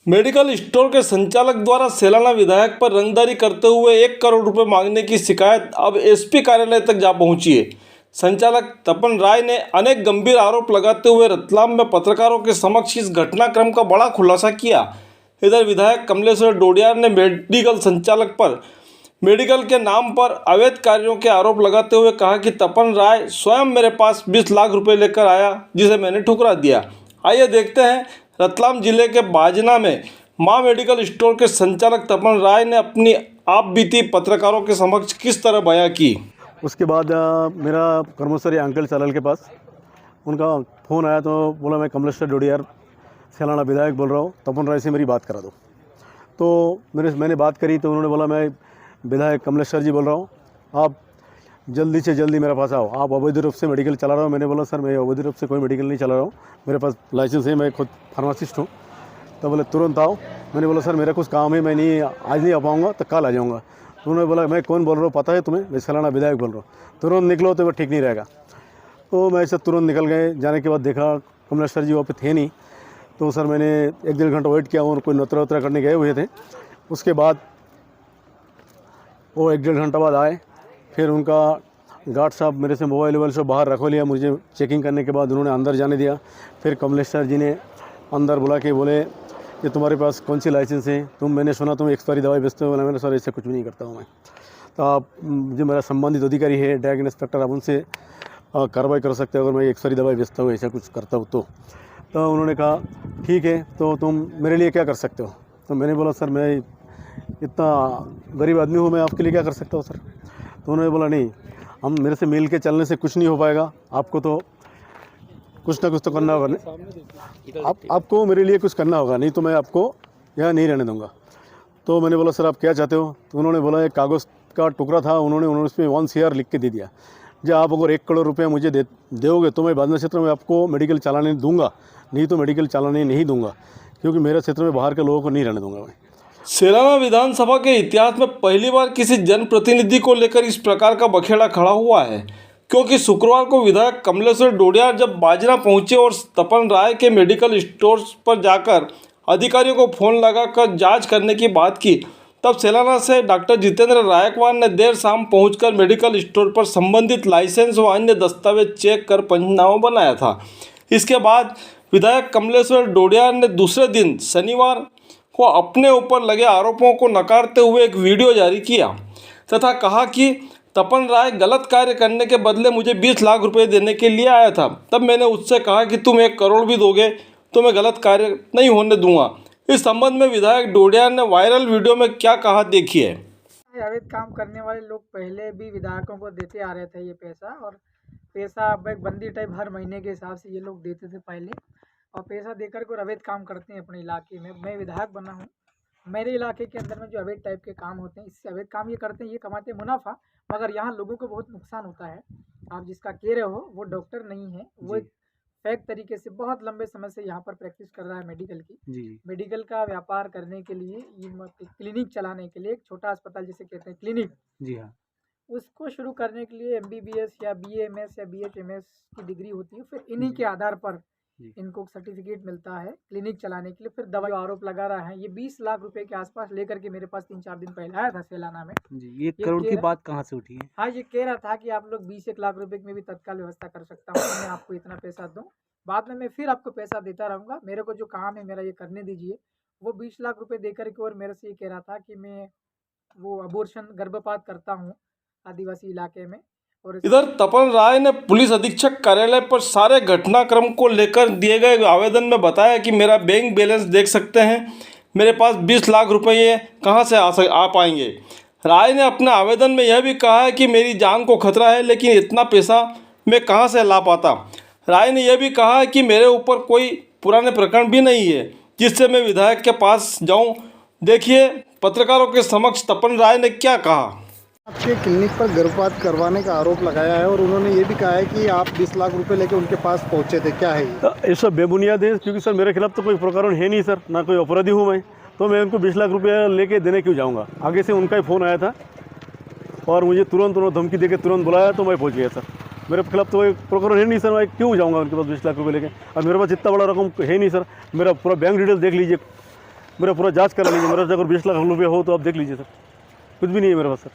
Medical store के संचालक द्वारा सेलाना विधायक पर रंगदारी करते हुए 1 करोड़ रुपए मांगने की शिकायत अब एसपी कार्यालय तक जा पहुंची है। संचालक तपन राय ने अनेक गंभीर आरोप लगाते हुए रतलाम में पत्रकारों के समक्ष इस घटनाक्रम का बड़ा खुलासा किया। इधर विधायक कमलेश्वर डोडियार ने मेडिकल संचालक पर मेडिकल के नाम पर अवैध कार्यों के आरोप लगाते हुए कहा कि तपन राय स्वयं मेरे पास 20 लाख रुपए लेकर आया, जिसे मैंने ठुकरा दिया। आइए देखते हैं रतलाम जिले के बाजना में मां मेडिकल स्टोर के संचालक तपन राय ने अपनी आप बीती पत्रकारों के समक्ष किस तरह बयां की। उसके बाद मेरा कर्मचारी अंकल चलाल के पास उनका फ़ोन आया तो बोला मैं कमलेश्वर डोडियार सेलाना विधायक बोल रहा हूँ, तपन राय से मेरी बात करा दो। तो मैंने बात करी तो उन्होंने बोला मैं विधायक कमलेश्वर जी बोल रहा हूँ, आप जल्दी से जल्दी मेरे पास आओ, आप अवैध रूप से मेडिकल चला रहा हूँ। मैंने बोला सर मैं अवैध रूप से कोई मेडिकल नहीं चला रहा हूँ, मेरे पास लाइसेंस है, मैं खुद फार्मासिस्ट हूँ। तो बोले तुरंत आओ। मैंने बोला सर मेरा कुछ काम है, मैं नहीं आज नहीं आ पाऊँगा, तो कल आ जाऊँगा। तो उन्होंने बोला मैं कौन बोल रहा हूँ पता है तुम्हें, मैं सेलाना विधायक बोल रहा हूँ, तुरंत निकलो तो वो ठीक नहीं रहेगा। तो मैं ऐसे तुरंत निकल गए। जाने के बाद देखा कमलेश्वर जी वहाँ पे थे नहीं। तो सर मैंने 1-1.5 घंटा वेट किया और कोई नोतरा वोतरा करने गए हुए थे। उसके बाद वो 1-1.5 घंटा बाद आए। फिर उनका गार्ड साहब मेरे से मोबाइल वोबाइल सब बाहर रखो लिया। मुझे चेकिंग करने के बाद उन्होंने अंदर जाने दिया। फिर कमलेश्वर जी ने अंदर बुला के बोले कि तुम्हारे पास कौन सी लाइसेंस है, मैंने सुना तुम एक्सपायरी दवाई बेचते हो। मैंने सर ऐसे कुछ भी नहीं करता हूँ मैं। तो आप जो मेरा संबंधित अधिकारी है ड्रग इंस्पेक्टर, आप उनसे कार्रवाई कर सकते हो अगर मैं एक्सपायरी दवाई बेचता हूँ, ऐसा कुछ करता हूँ तो उन्होंने कहा ठीक है, तो तुम मेरे लिए क्या कर सकते हो। तो मैंने बोला सर मैं इतना गरीब आदमी हूँ, मैं आपके लिए क्या कर सकता हूँ सर। तो उन्होंने बोला नहीं, हम मेरे से मिल के चलने से कुछ नहीं हो पाएगा, आपको तो कुछ ना कुछ तो करना होगा। आपको मेरे लिए कुछ करना होगा, नहीं तो मैं आपको यहाँ नहीं रहने दूँगा। तो मैंने बोला सर आप क्या चाहते हो। तो उन्होंने बोला एक कागज़ का टुकड़ा था, उन्होंने उसमें 1 CR लिख के दे दिया। जब आप अगर 1 करोड़ रुपया मुझे दोगे तो मैं बाजना क्षेत्र में आपको मेडिकल चलाने दूंगा, नहीं तो मेडिकल चलाने नहीं दूंगा, क्योंकि मेरे क्षेत्र में बाहर के लोगों को नहीं रहने दूंगा मैं। सेलाना विधानसभा के इतिहास में पहली बार किसी जनप्रतिनिधि को लेकर इस प्रकार का बखेड़ा खड़ा हुआ है, क्योंकि शुक्रवार को विधायक कमलेश्वर डोडियार जब बाजना पहुंचे और तपन राय के मेडिकल स्टोर पर जाकर अधिकारियों को फ़ोन लगाकर जांच करने की बात की, तब सेलाना से डॉक्टर जितेंद्र रायकवार ने देर शाम पहुंचकर मेडिकल स्टोर पर संबंधित लाइसेंस व अन्य दस्तावेज चेक कर पंचनामा बनाया था। इसके बाद विधायक कमलेश्वर डोडियार ने दूसरे दिन शनिवार को अपने ऊपर लगे आरोपों को नकारते हुए एक वीडियो जारी किया तथा कहा कि तपन राय गलत कार्य करने के बदले मुझे 20 लाख रुपए देने के लिए आया था। तब मैंने उससे कहा कि तुम 1 करोड़ भी दोगे तो मैं गलत कार्य नहीं होने दूंगा। इस संबंध में विधायक डोडियार ने वायरल वीडियो में क्या कहा, देखिए। अवैध काम करने वाले लोग पहले भी विधायकों को देते आ रहे थे ये पैसा, और पैसा अब एक बंदी टाइप हर महीने के हिसाब से ये लोग देते थे पहले, और पैसा देकर के अवैध काम करते हैं अपने इलाके में। मैं विधायक बना हूँ, मेरे इलाके के अंदर में जो अवैध टाइप के काम होते हैं, इससे अवैध काम ये करते हैं, ये कमाते हैं मुनाफा, मगर यहाँ लोगों को बहुत नुकसान होता है। आप जिसका कह रहे हो वो डॉक्टर नहीं है, वो एक फेक तरीके से बहुत लंबे समय से यहाँ पर प्रैक्टिस कर रहा है मेडिकल की। मेडिकल का व्यापार करने के लिए, क्लिनिक चलाने के लिए, एक छोटा अस्पताल जिसे कहते हैं क्लिनिक, जी हाँ, उसको शुरू करने के लिए MBBS या BAMS या BHMS की डिग्री होती है। फिर इन्हीं के आधार पर इनको सर्टिफिकेट मिलता है क्लिनिक चलाने के लिए। फिर दवा आरोप लगा रहा है, ये 20 लाख रुपए के आसपास लेकर के मेरे पास 3-4 दिन पहले आया था सेलाना में। जी, ये करोड़ की बात कहाँ से उठी है। हाँ, ये कह रहा था कि आप लोग 20-1 लाख रुपए में भी तत्काल व्यवस्था कर सकता हूँ, मैं आपको इतना पैसा दूँ, बाद में मैं फिर आपको पैसा देता रहूँगा, मेरे को जो काम है मेरा ये करने दीजिए। वो 20 लाख रुपए देकर के और मेरे से ये कह रहा था कि मैं वो अबॉर्शन गर्भपात करता हूँ आदिवासी इलाके में। और इधर तपन राय ने पुलिस अधीक्षक कार्यालय पर सारे घटनाक्रम को लेकर दिए गए आवेदन में बताया कि मेरा बैंक बैलेंस देख सकते हैं, मेरे पास 20 लाख रुपये कहाँ से आ पाएंगे। राय ने अपने आवेदन में यह भी कहा है कि मेरी जान को खतरा है, लेकिन इतना पैसा मैं कहाँ से ला पाता। राय ने यह भी कहा है कि मेरे ऊपर कोई पुराने प्रकरण भी नहीं है जिससे मैं विधायक के पास जाऊँ। देखिए पत्रकारों के समक्ष तपन राय ने क्या कहा। आपके क्लिनिक पर गर्भपात करवाने का आरोप लगाया है और उन्होंने ये भी कहा है कि आप 20 लाख रुपए लेके उनके पास पहुंचे थे, क्या है ये? सब बेबुनियाद है, क्योंकि सर मेरे खिलाफ तो कोई प्रकरण है नहीं सर, ना कोई अपराधी हूँ मैं, तो मैं उनको 20 लाख रुपया लेके देने क्यों जाऊँगा। आगे से उनका ही फ़ोन आया था और मुझे तुरंत उन्होंने धमकी देके तुरंत बुलाया, तो मैं पहुँच गया सर। मेरे खिलाफ तो कोई प्रकरण है नहीं सर, मैं क्यों जाऊँगा उनके पास 20 लाख रुपये लेके। और मेरे पास इतना बड़ा रकम है नहीं सर, मेरा पूरा बैंक डिटेल देख लीजिए, मेरा पूरा जांच करा लीजिए, मेरा अगर 20 लाख रुपये हो तो आप देख लीजिए सर, कुछ भी नहीं है मेरे पास सर।